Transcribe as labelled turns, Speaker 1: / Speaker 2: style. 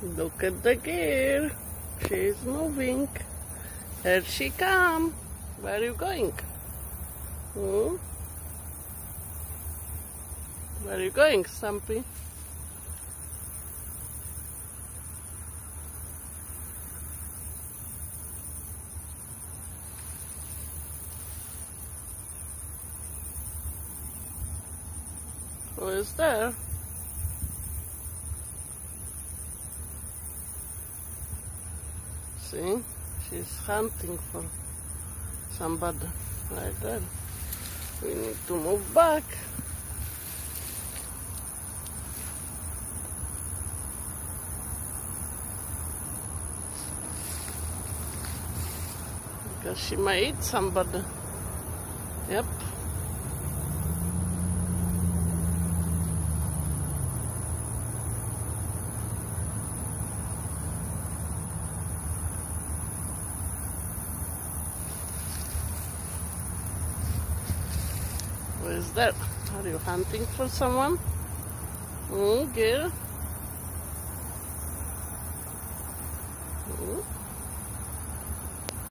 Speaker 1: Look at the girl. She's moving. Here she come. Where are you going? Hmm? Where are you going, Stumpy? Who is there? See? She's hunting for somebody right there. We need to move back. Because she might eat somebody. Yep. What is that? Are you hunting for someone? Girl?